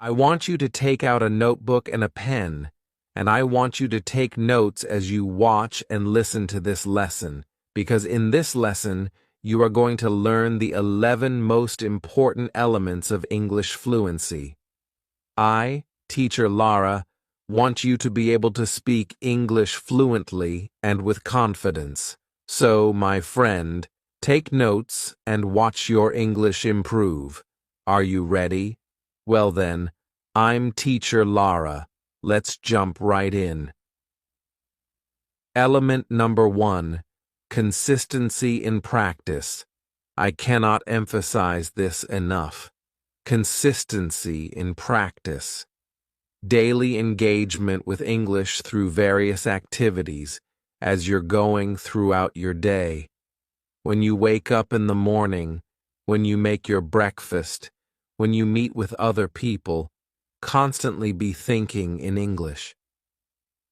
I want you to take out a notebook and a pen, and I want you to take notes as you watch and listen to this lesson, because in this lesson, you are going to learn the 11 most important elements of English fluency. I, Teacher Lara, want you to be able to speak English fluently and with confidence. So, my friend, take notes and watch your English improve. Are you ready? Well then, I'm Teacher Lara. Let's jump right in. Element number 1, consistency in practice. I cannot emphasize this enough. Consistency in practice. Daily engagement with English through various activities as you're going throughout your day. When you wake up in the morning, when you make your breakfast, when you meet with other people, constantly be thinking in English.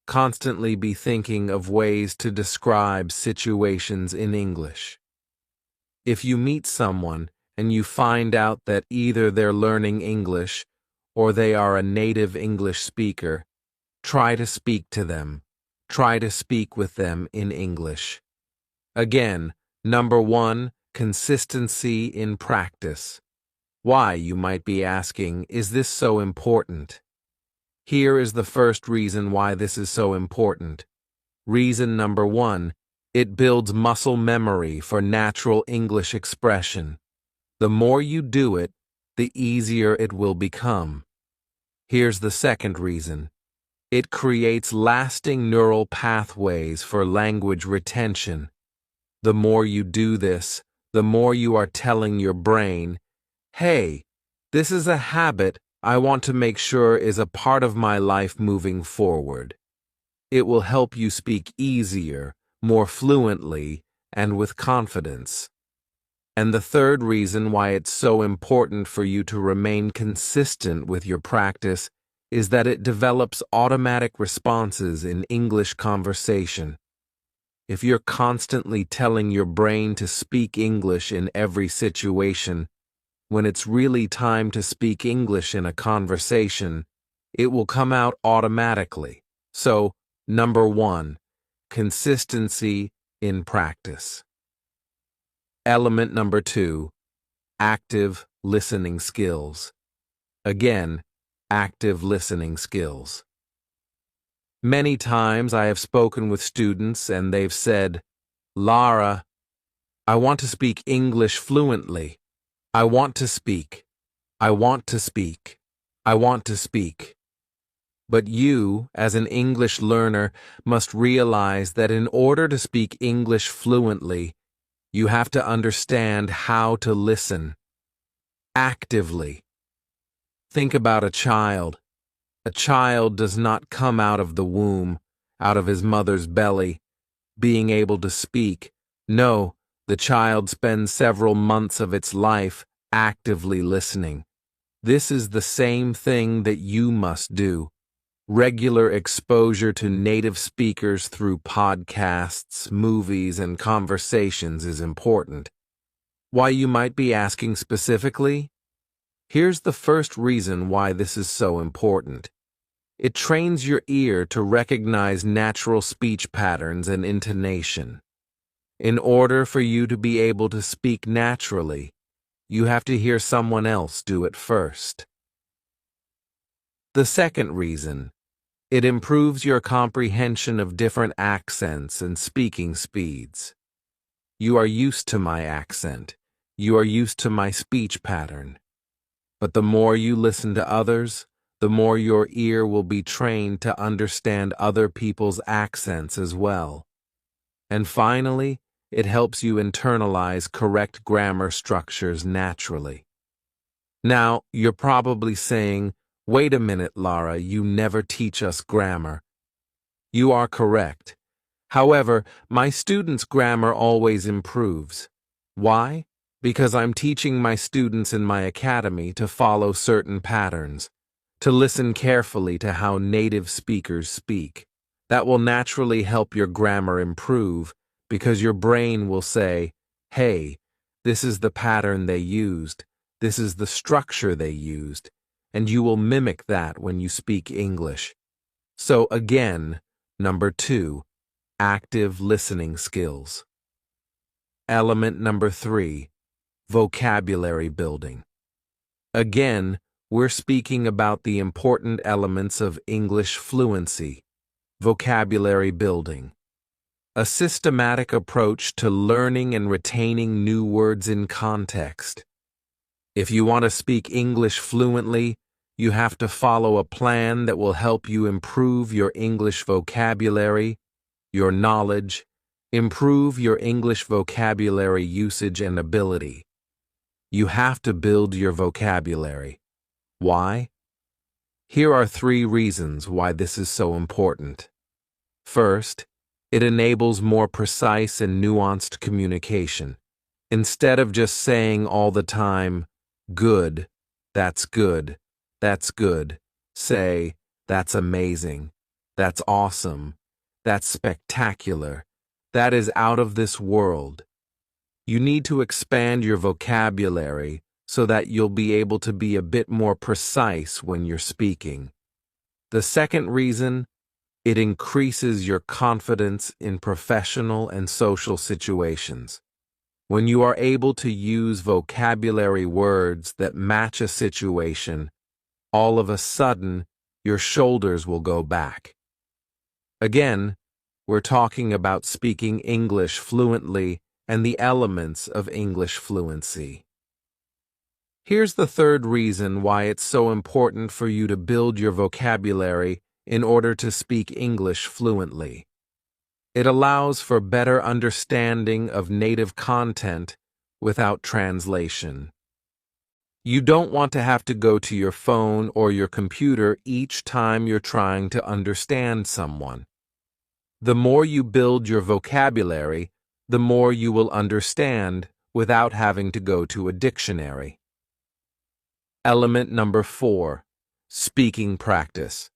Constantly be thinking of ways to describe situations in English. If you meet someone and you find out that either they're learning English or they are a native English speaker, try to speak to them. Try to speak with them in English. Again, number 1, consistency in practice. Why, you might be asking, is this so important? Here is the first reason why this is so important. Reason number 1, it builds muscle memory for natural English expression. The more you do it, the easier it will become. Here's the second reason. It creates lasting neural pathways for language retention. The more you do this, the more you are telling your brain, hey, this is a habit I want to make sure is a part of my life moving forward. It will help you speak easier, more fluently, and with confidence. And the third reason why it's so important for you to remain consistent with your practice is that it develops automatic responses in English conversation. If you're constantly telling your brain to speak English in every situation, when it's really time to speak English in a conversation, it will come out automatically. So, number 1, consistency in practice. Element number 2, active listening skills. Again, active listening skills. Many times I have spoken with students and they've said, Lara, I want to speak English fluently. I want to speak. I want to speak. I want to speak. But you, as an English learner, must realize that in order to speak English fluently, you have to understand how to listen. Actively. Think about a child. A child does not come out of the womb, out of his mother's belly, being able to speak. No, the child spends several months of its life actively listening. This is the same thing that you must do. Regular exposure to native speakers through podcasts, movies, and conversations is important. Why, you might be asking specifically? Here's the first reason why this is so important. It trains your ear to recognize natural speech patterns and intonation. In order for you to be able to speak naturally, you have to hear someone else do it first. The second reason, it improves your comprehension of different accents and speaking speeds. You are used to my accent. You are used to my speech pattern. But the more you listen to others, the more your ear will be trained to understand other people's accents as well. And finally, it helps you internalize correct grammar structures naturally. Now, you're probably saying, wait a minute, Lara, you never teach us grammar. You are correct. However, my students' grammar always improves. Why? Because I'm teaching my students in my academy to follow certain patterns, to listen carefully to how native speakers speak. That will naturally help your grammar improve, because your brain will say, hey, this is the pattern they used, this is the structure they used, and you will mimic that when you speak English. So again, number 2, active listening skills. Element number 3, vocabulary building. Again, we're speaking about the important elements of English fluency, vocabulary building. A systematic approach to learning and retaining new words in context. If you want to speak English fluently, you have to follow a plan that will help you improve your English vocabulary, your knowledge, improve your English vocabulary usage and ability. You have to build your vocabulary. Why? Here are 3 reasons why this is so important. First, it enables more precise and nuanced communication. Instead of just saying all the time, good, that's good, that's good, say, that's amazing, that's awesome, that's spectacular, that is out of this world. You need to expand your vocabulary so that you'll be able to be a bit more precise when you're speaking. The second reason, it increases your confidence in professional and social situations. When you are able to use vocabulary words that match a situation, all of a sudden, your shoulders will go back. Again, we're talking about speaking English fluently and the elements of English fluency. Here's the third reason why it's so important for you to build your vocabulary in order to speak English fluently. It allows for better understanding of native content without translation. You don't want to have to go to your phone or your computer each time you're trying to understand someone. The more you build your vocabulary, the more you will understand without having to go to a dictionary. Element number 4, speaking practice.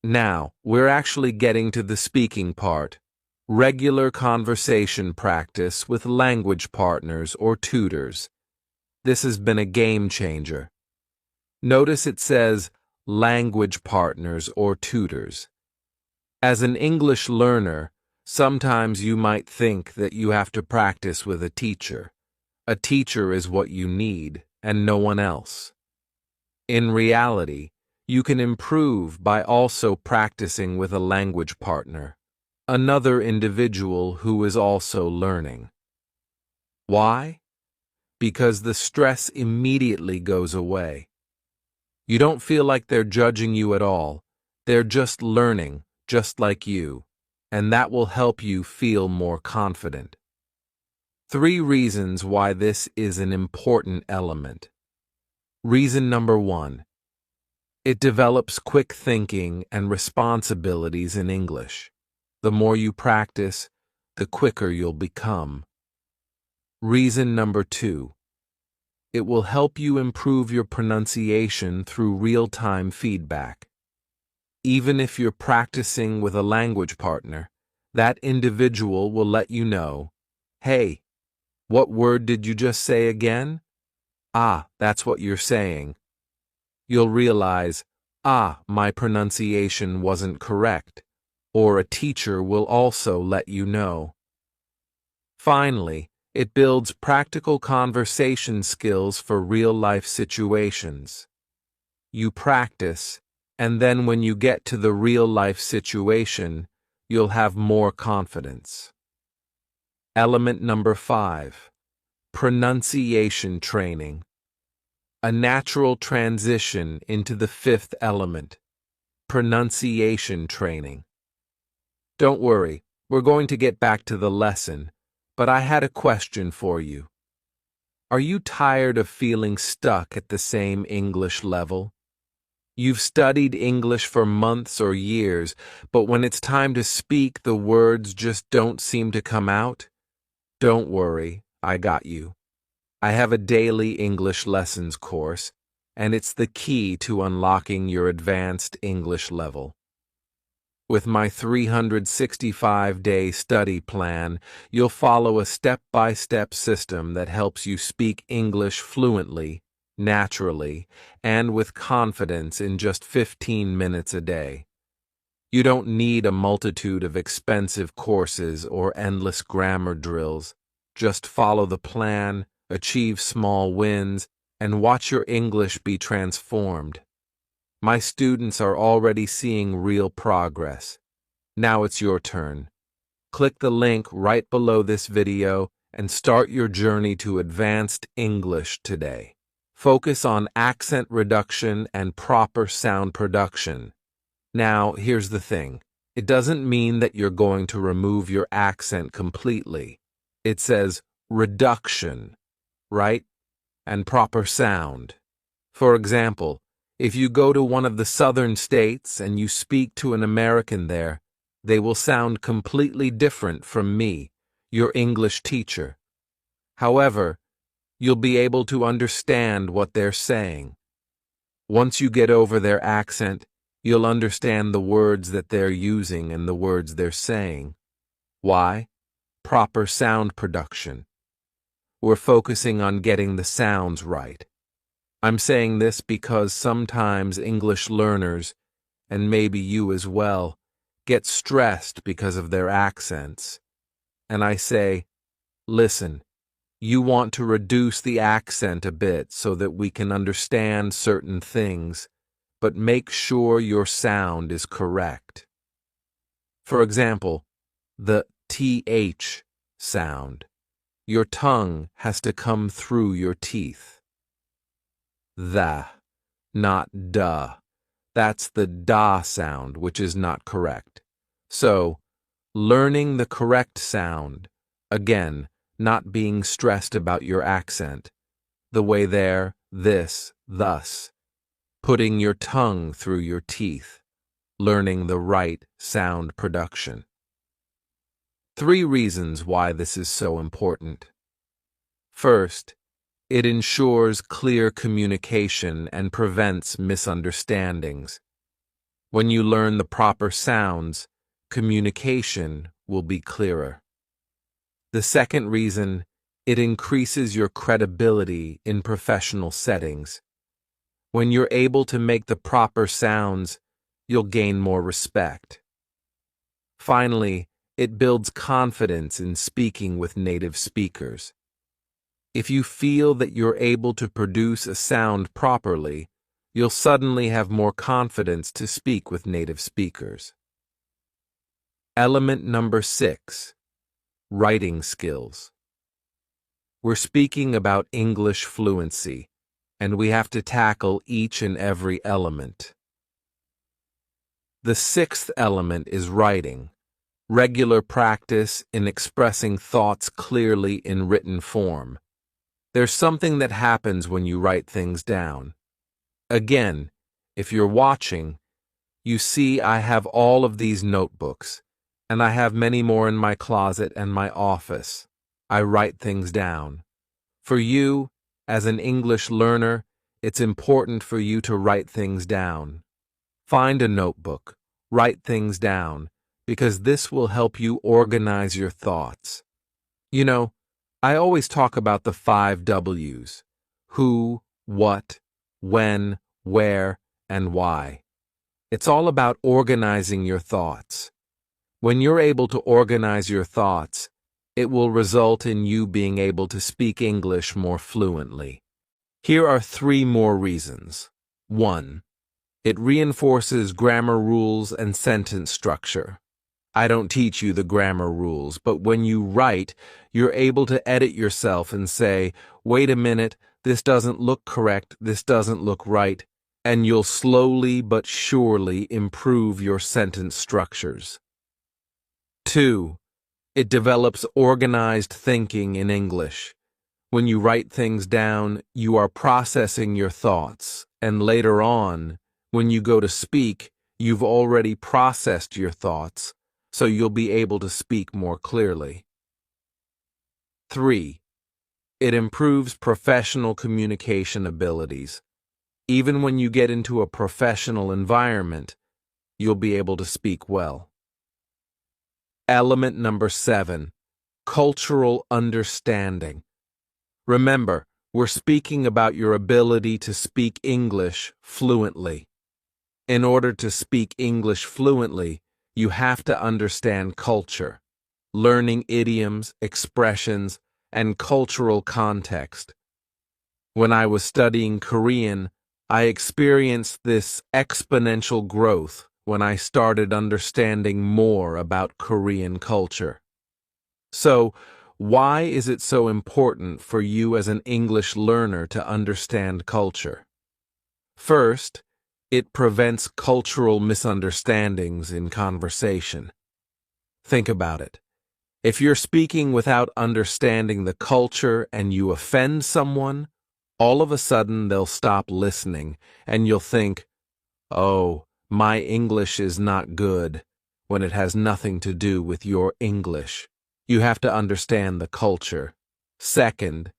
Now, we're actually getting to the speaking part. Regular conversation practice with language partners or tutors. This has been a game changer. Notice it says language partners or tutors. As an English learner, sometimes you might think that you have to practice with a teacher. A teacher is what you need, and no one else. In reality, you can improve by also practicing with a language partner, another individual who is also learning. Why? Because the stress immediately goes away. You don't feel like they're judging you at all. They're just learning, just like you, and that will help you feel more confident. 3 reasons why this is an important element. Reason number 1. It develops quick thinking and responsibilities in English. The more you practice, the quicker you'll become. Reason number 2. It will help you improve your pronunciation through real-time feedback. Even if you're practicing with a language partner, that individual will let you know, "Hey, what word did you just say again? Ah, that's what you're saying." You'll realize, my pronunciation wasn't correct, or a teacher will also let you know. Finally, it builds practical conversation skills for real-life situations. You practice, and then when you get to the real-life situation, you'll have more confidence. Element number 5, pronunciation training. A natural transition into the 5th element, pronunciation training. Don't worry, we're going to get back to the lesson, but I had a question for you. Are you tired of feeling stuck at the same English level? You've studied English for months or years, but when it's time to speak, the words just don't seem to come out? Don't worry, I got you. I have a daily English lessons course, and it's the key to unlocking your advanced English level. With my 365-day study plan, you'll follow a step-by-step system that helps you speak English fluently naturally, and with confidence in just 15 minutes a day. You don't need a multitude of expensive courses or endless grammar drills. Just follow the plan, achieve small wins, and watch your English be transformed. My students are already seeing real progress. Now it's your turn. Click the link right below this video and start your journey to advanced English today. Focus on accent reduction and proper sound production. Now, here's the thing. It doesn't mean that you're going to remove your accent completely. It says reduction, right? And proper sound. For example, if you go to one of the southern states and you speak to an American there, they will sound completely different from me, your English teacher. However, you'll be able to understand what they're saying. Once you get over their accent, you'll understand the words that they're using and the words they're saying. Why? Proper sound production. We're focusing on getting the sounds right. I'm saying this because sometimes English learners, and maybe you as well, get stressed because of their accents. And I say, listen, you want to reduce the accent a bit so that we can understand certain things, but make sure your sound is correct. For example, the TH sound. Your tongue has to come through your teeth. The, not duh. That's the da sound, which is not correct. So, learning the correct sound, again, not being stressed about your accent, the way there, this, thus, putting your tongue through your teeth, learning the right sound production. 3 reasons why this is so important. First, it ensures clear communication and prevents misunderstandings. When you learn the proper sounds, communication will be clearer. The second reason, it increases your credibility in professional settings. When you're able to make the proper sounds, you'll gain more respect. Finally, it builds confidence in speaking with native speakers. If you feel that you're able to produce a sound properly, you'll suddenly have more confidence to speak with native speakers. Element number 6, writing skills. We're speaking about English fluency, and we have to tackle each and every element. The 6th element is writing, regular practice in expressing thoughts clearly in written form. There's something that happens when you write things down. Again, if you're watching, you see I have all of these notebooks, and I have many more in my closet and my office. I write things down. For you, as an English learner, it's important for you to write things down. Find a notebook, write things down, because this will help you organize your thoughts. You know, I always talk about the 5 W's: who, what, when, where, and why. It's all about organizing your thoughts. When you're able to organize your thoughts, it will result in you being able to speak English more fluently. Here are 3 more reasons. 1. It reinforces grammar rules and sentence structure. I don't teach you the grammar rules, but when you write, you're able to edit yourself and say, wait a minute, this doesn't look correct, this doesn't look right, and you'll slowly but surely improve your sentence structures. 2. It develops organized thinking in English. When you write things down, you are processing your thoughts, and later on, when you go to speak, you've already processed your thoughts, so you'll be able to speak more clearly. 3. It improves professional communication abilities. Even when you get into a professional environment, you'll be able to speak well. Element number 7, cultural understanding. Remember, We're speaking about your ability to speak English fluently. In order to speak English fluently, you have to understand culture, learning idioms, expressions, and cultural context. When I was studying Korean, I experienced this exponential growth when I started understanding more about Korean culture. So, why is it so important for you as an English learner to understand culture? First, it prevents cultural misunderstandings in conversation. Think about it. If you're speaking without understanding the culture and you offend someone, all of a sudden they'll stop listening and you'll think, "Oh, my English is not good," when it has nothing to do with your English. You have to understand the culture. Second,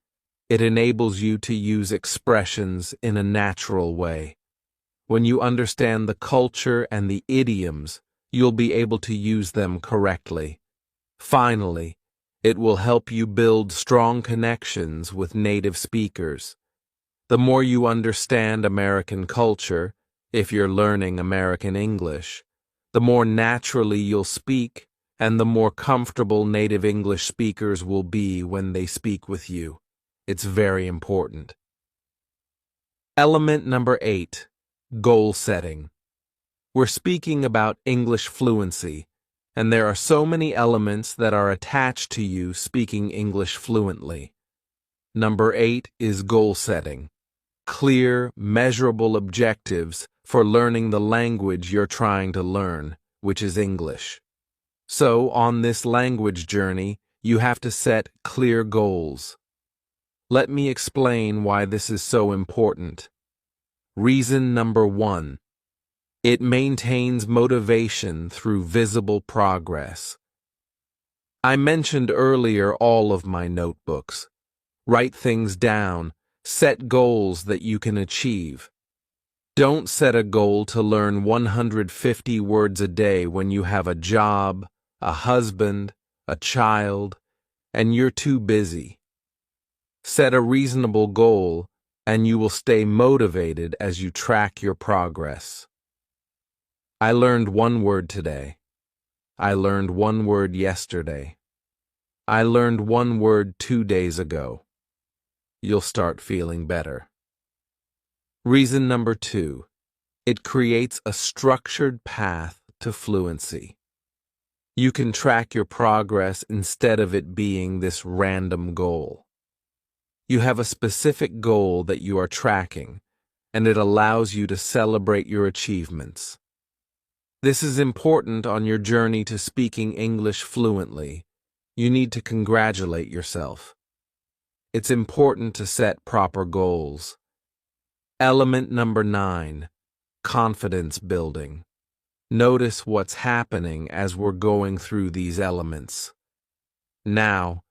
it enables you to use expressions in a natural way. When you understand the culture and the idioms, you'll be able to use them correctly. Finally, it will help you build strong connections with native speakers. The more you understand American culture, if you're learning American English, the more naturally you'll speak and the more comfortable native English speakers will be when they speak with you. It's very important. Element number 8, goal setting. We're speaking about English fluency, and there are so many elements that are attached to you speaking English fluently. Number 8 is goal setting. Clear, measurable objectives for learning the language you're trying to learn, which is English. So, on this language journey, you have to set clear goals. Let me explain why this is so important. Reason number 1. It maintains motivation through visible progress. I mentioned earlier all of my notebooks. Write things down. Set goals that you can achieve. Don't set a goal to learn 150 words a day when you have a job, a husband, a child, and you're too busy. Set a reasonable goal, and you will stay motivated as you track your progress. I learned 1 word today. I learned 1 word yesterday. I learned 1 word 2 days ago. You'll start feeling better. Reason number 2. It creates a structured path to fluency. You can track your progress instead of it being this random goal. You have a specific goal that you are tracking, and it allows you to celebrate your achievements. This is important on your journey to speaking English fluently. You need to congratulate yourself. It's important to set proper goals. Element number 9, confidence building. Notice what's happening as we're going through these elements. Now,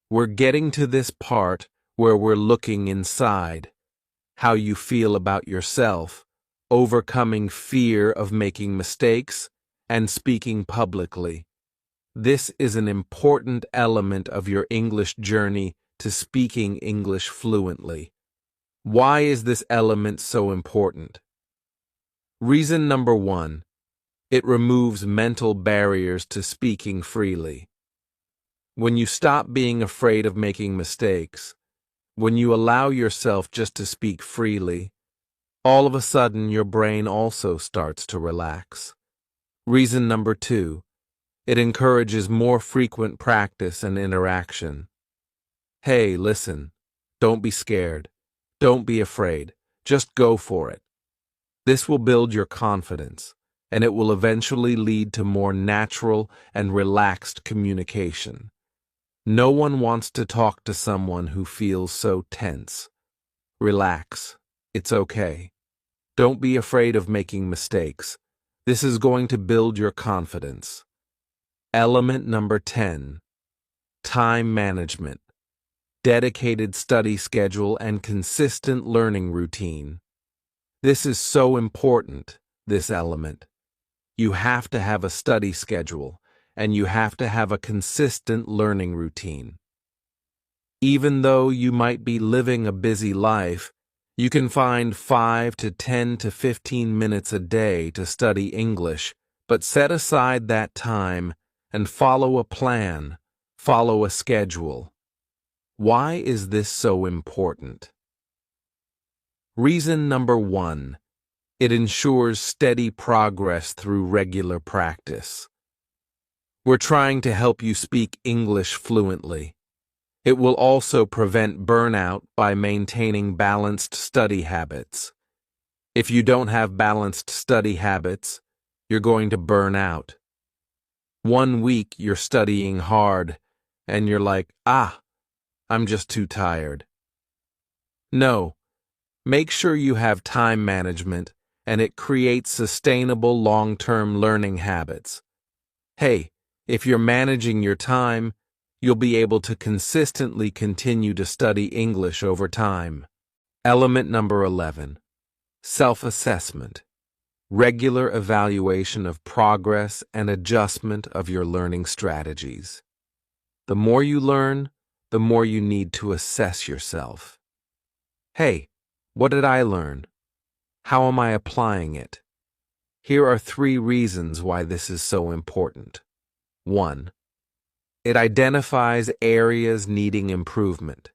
we're getting to this part where we're looking inside, how you feel about yourself, overcoming fear of making mistakes, and speaking publicly. This is an important element of your English journey to speaking English fluently. Why is this element so important? Reason number 1, it removes mental barriers to speaking freely. When you stop being afraid of making mistakes, when you allow yourself just to speak freely, all of a sudden your brain also starts to relax. Reason number 2, it encourages more frequent practice and interaction. Hey, listen, don't be scared. Don't be afraid. Just go for it. This will build your confidence, and it will eventually lead to more natural and relaxed communication. No one wants to talk to someone who feels so tense. Relax. It's okay. Don't be afraid of making mistakes. This is going to build your confidence. Element number 10, time management. Dedicated study schedule and consistent learning routine. This is so important, this element. You have to have a study schedule, and you have to have a consistent learning routine. Even though you might be living a busy life, you can find 5 to 10 to 15 minutes a day to study English, but set aside that time and follow a plan, follow a schedule. Why is this so important? Reason number 1. It ensures steady progress through regular practice. We're trying to help you speak English fluently. It will also prevent burnout by maintaining balanced study habits. If you don't have balanced study habits, you're going to burn out. 1 week you're studying hard, and you're like, I'm just too tired. No, make sure you have time management, and it creates sustainable long-term learning habits. Hey, if you're managing your time, you'll be able to consistently continue to study English over time. Element number 11. Self-assessment. Regular evaluation of progress and adjustment of your learning strategies. The more you learn, the more you need to assess yourself. Hey, what did I learn? How am I applying it? Here are 3 reasons why this is so important. 1. It identifies areas needing improvement.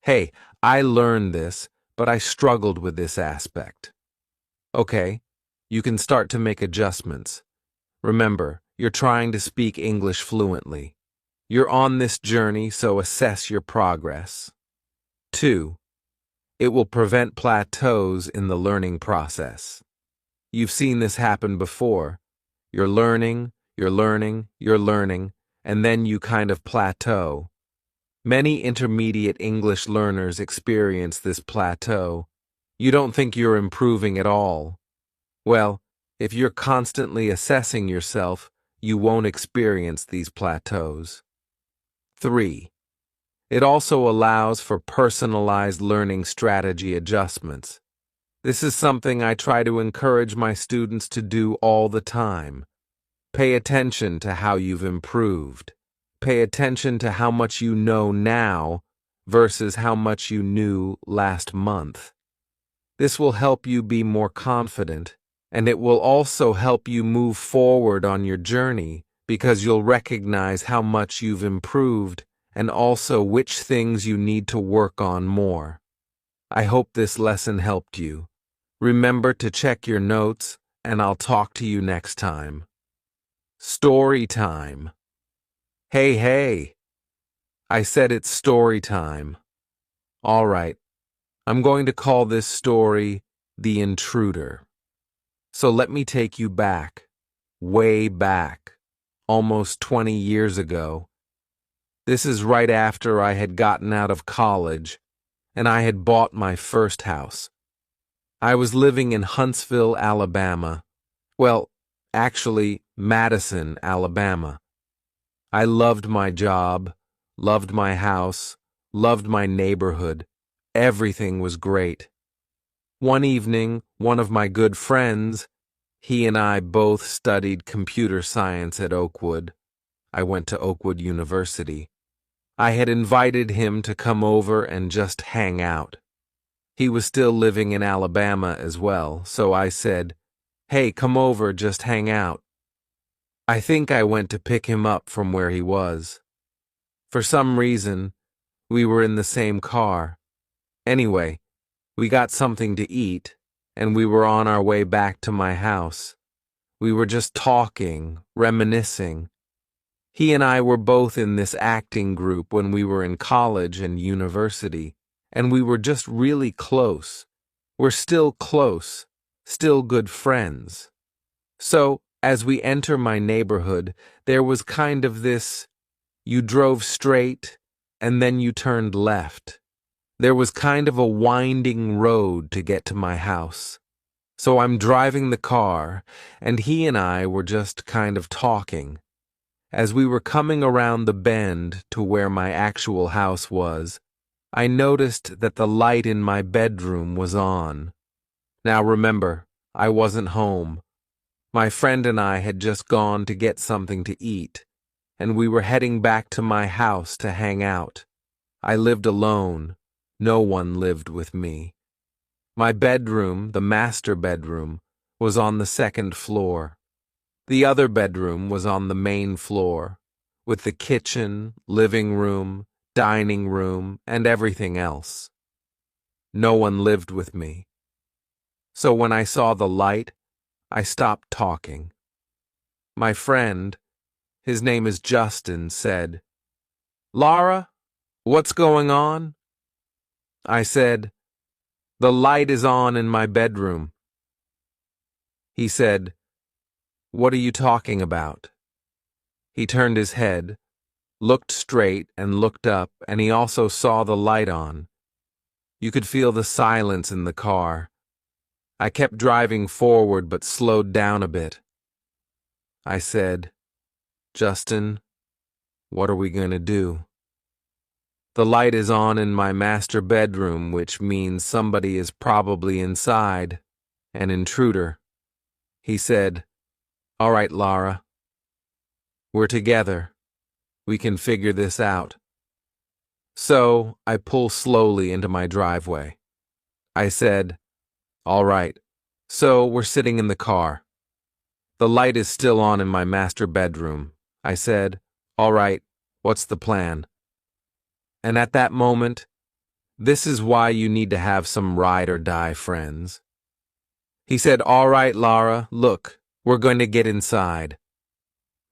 Hey, I learned this, but I struggled with this aspect. Okay, you can start to make adjustments. Remember, you're trying to speak English fluently. You're on this journey, so assess your progress. 2. It will prevent plateaus in the learning process. You've seen this happen before. You're learning, and then you kind of plateau. Many intermediate English learners experience this plateau. You don't think you're improving at all. Well, if you're constantly assessing yourself, you won't experience these plateaus. 3. It also allows for personalized learning strategy adjustments. This is something I try to encourage my students to do all the time. Pay attention to how you've improved. Pay attention to how much you know now versus how much you knew last month. This will help you be more confident, and it will also help you move forward on your journey because you'll recognize how much you've improved and also which things you need to work on more. I hope this lesson helped you. Remember to check your notes, and I'll talk to you next time. Story time. Hey. I said it's story time. All right. I'm going to call this story The Intruder. So let me take you back, way back, almost 20 years ago. This is right after I had gotten out of college, and I had bought my first house. I was living in Huntsville, Alabama. Well, actually, Madison, Alabama. I loved my job, loved my house, loved my neighborhood. Everything was great. One evening, one of my good friends, he and I both studied computer science at Oakwood. I went to Oakwood University. I had invited him to come over and just hang out. He was still living in Alabama as well, so I said, "Hey, come over, just hang out." I think I went to pick him up from where he was. For some reason, we were in the same car. Anyway, we got something to eat, and we were on our way back to my house. We were just talking, reminiscing. He and I were both in this acting group when we were in college and university, and we were just really close. We're still close, still good friends. So, as we enter my neighborhood, there was kind of this, you drove straight, and then you turned left. There was kind of a winding road to get to my house. So I'm driving the car, and he and I were just kind of talking. As we were coming around the bend to where my actual house was, I noticed that the light in my bedroom was on. Now remember, I wasn't home. My friend and I had just gone to get something to eat, and we were heading back to my house to hang out. I lived alone. No one lived with me. My bedroom, the master bedroom, was on the second floor. The other bedroom was on the main floor, with the kitchen, living room, dining room, and everything else. No one lived with me. So when I saw the light, I stopped talking. My friend, his name is Justin, said, "Lara, what's going on?" I said, "The light is on in my bedroom." He said, "What are you talking about?" He turned his head, looked straight and looked up, and he also saw the light on. You could feel the silence in the car. I kept driving forward but slowed down a bit. I said, "Justin, what are we going to do?" "The light is on in my master bedroom, which means somebody is probably inside, an intruder." He said, "All right, Lara. We're together. We can figure this out." So I pull slowly into my driveway. I said, "All right." So we're sitting in the car. The light is still on in my master bedroom. I said, "All right, what's the plan?" And at that moment, this is why you need to have some ride or die friends. He said, "All right, Lara, look, we're going to get inside.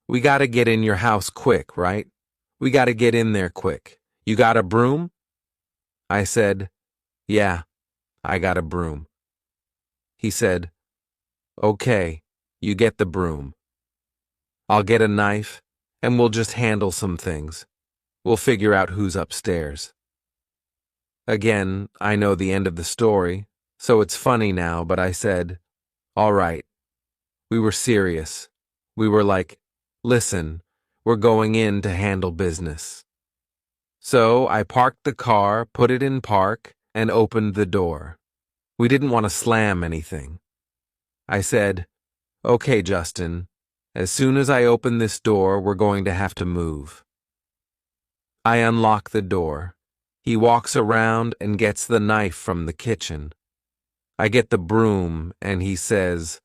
We got to get in your house quick, right? We got to get in there quick. You got a broom?" I said, "Yeah, I got a broom." He said, "Okay, you get the broom. I'll get a knife, and we'll just handle some things. We'll figure out who's upstairs." Again, I know the end of the story, so it's funny now, but I said, "All right." We were serious. We were like, "Listen, we're going in to handle business." So I parked the car, put it in park, and opened the door. We didn't want to slam anything. I said, "Okay, Justin, as soon as I open this door, we're going to have to move." I unlock the door. He walks around and gets the knife from the kitchen. I get the broom, and he says,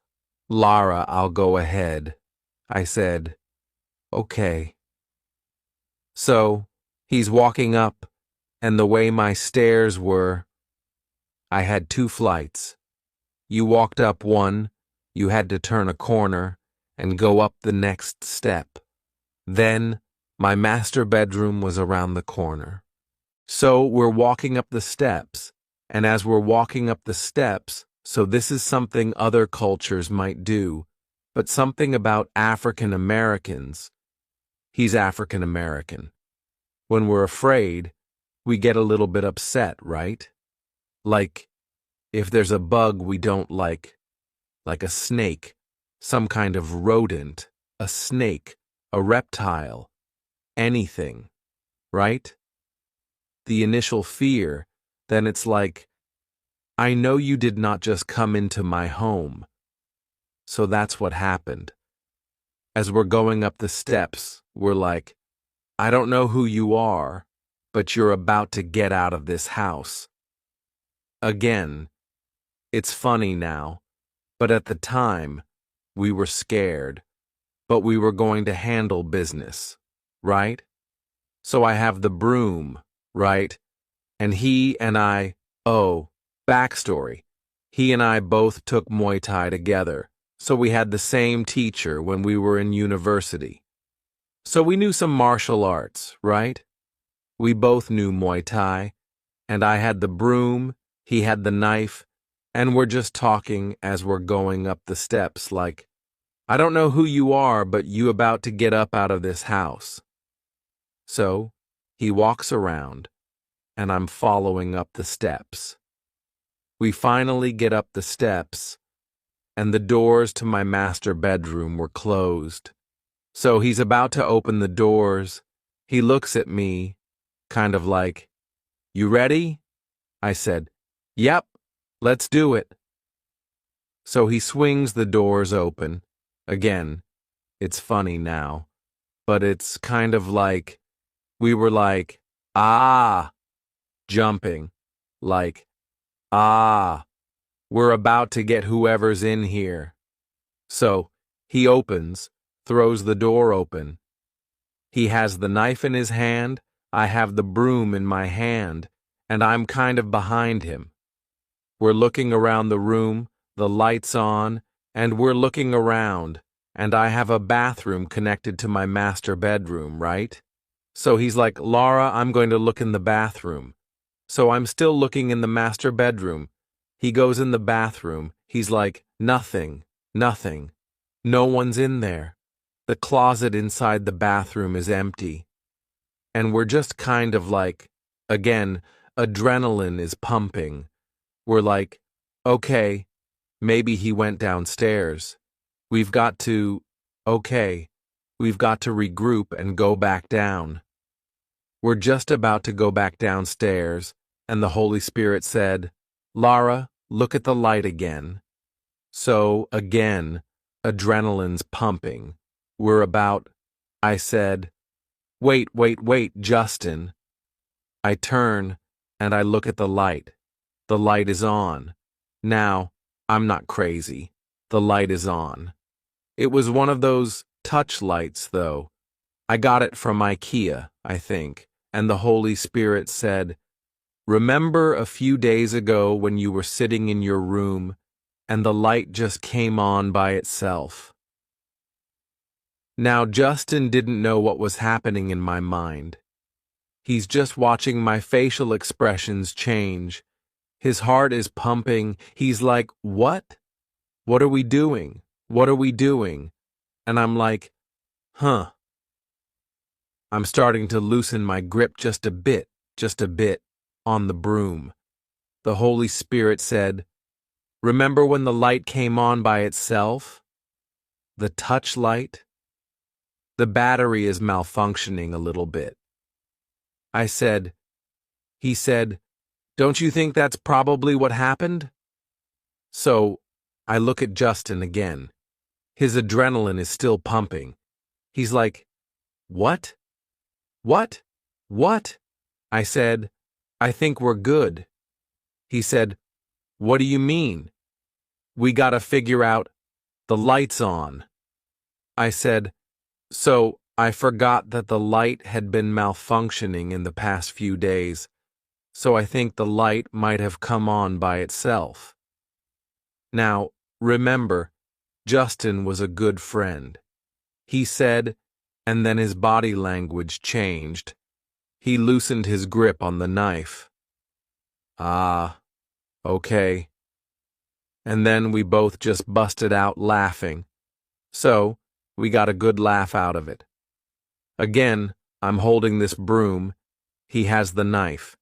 "Lara, I'll go ahead." I said, "Okay." So he's walking up, and the way my stairs were, I had 2 flights. You walked up one, you had to turn a corner and go up the next step. Then my master bedroom was around the corner. So we're walking up the steps, and as we're walking up the steps, so this is something other cultures might do, but something about African Americans. He's African American. When we're afraid, we get a little bit upset, right? Like, if there's a bug we don't like a snake, some kind of rodent, a snake, a reptile, anything, right? The initial fear, then it's like, I know you did not just come into my home. So that's what happened. As we're going up the steps, we're like, I don't know who you are, but you're about to get out of this house. Again, it's funny now, but at the time, we were scared, but we were going to handle business, right? So I have the broom, right? And he and I, oh, backstory. He and I both took Muay Thai together, so we had the same teacher when we were in university. So we knew some martial arts, right? We both knew Muay Thai, and I had the broom, he had the knife, and we're just talking as we're going up the steps like, I don't know who you are, but you about to get up out of this house. So he walks around, and I'm following up the steps. We finally get up the steps, and the doors to my master bedroom were closed. So he's about to open the doors. He looks at me, kind of like, "You ready?" I said, "Yep, let's do it." So he swings the doors open. Again, it's funny now, but it's kind of like, we were like, ah, jumping, like, ah, we're about to get whoever's in here. So, he throws the door open. He has the knife in his hand, I have the broom in my hand, and I'm kind of behind him. We're looking around the room, the light's on, and we're looking around, and I have a bathroom connected to my master bedroom, right? So he's like, Laura, I'm going to look in the bathroom. So I'm still looking in the master bedroom. He goes in the bathroom. He's like, nothing, nothing. No one's in there. The closet inside the bathroom is empty. And we're just kind of like, again, adrenaline is pumping. We're like, okay, maybe he went downstairs. We've got to regroup and go back down. We're just about to go back downstairs, and the Holy Spirit said, Lara, look at the light again. So, again, adrenaline's pumping. I said, wait, Justin. I turn, and I look at the light. The light is on. Now, I'm not crazy. The light is on. It was one of those touch lights, though. I got it from IKEA, I think, and the Holy Spirit said, remember a few days ago when you were sitting in your room and the light just came on by itself? Now, Justin didn't know what was happening in my mind. He's just watching my facial expressions change. His heart is pumping. He's like, what? What are we doing? What are we doing? And I'm like, huh. I'm starting to loosen my grip just a bit, on the broom. The Holy Spirit said, remember when the light came on by itself? The touch light? The battery is malfunctioning a little bit. He said, don't you think that's probably what happened? So, I look at Justin again. His adrenaline is still pumping. He's like, what? What? What? I said, I think we're good. He said, what do you mean? We gotta figure out, the light's on. I said, so I forgot that the light had been malfunctioning in the past few days, so I think the light might have come on by itself. Now, remember, Justin was a good friend. He said, and then his body language changed. He loosened his grip on the knife. Ah, okay. And then we both just busted out laughing. So, we got a good laugh out of it. Again, I'm holding this broom. He has the knife.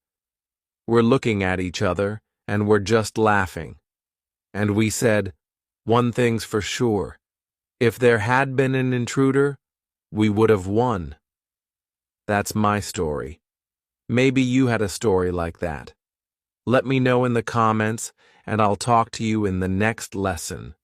We're looking at each other, and we're just laughing. And we said, one thing's for sure. If there had been an intruder, we would have won. That's my story. Maybe you had a story like that. Let me know in the comments, and I'll talk to you in the next lesson.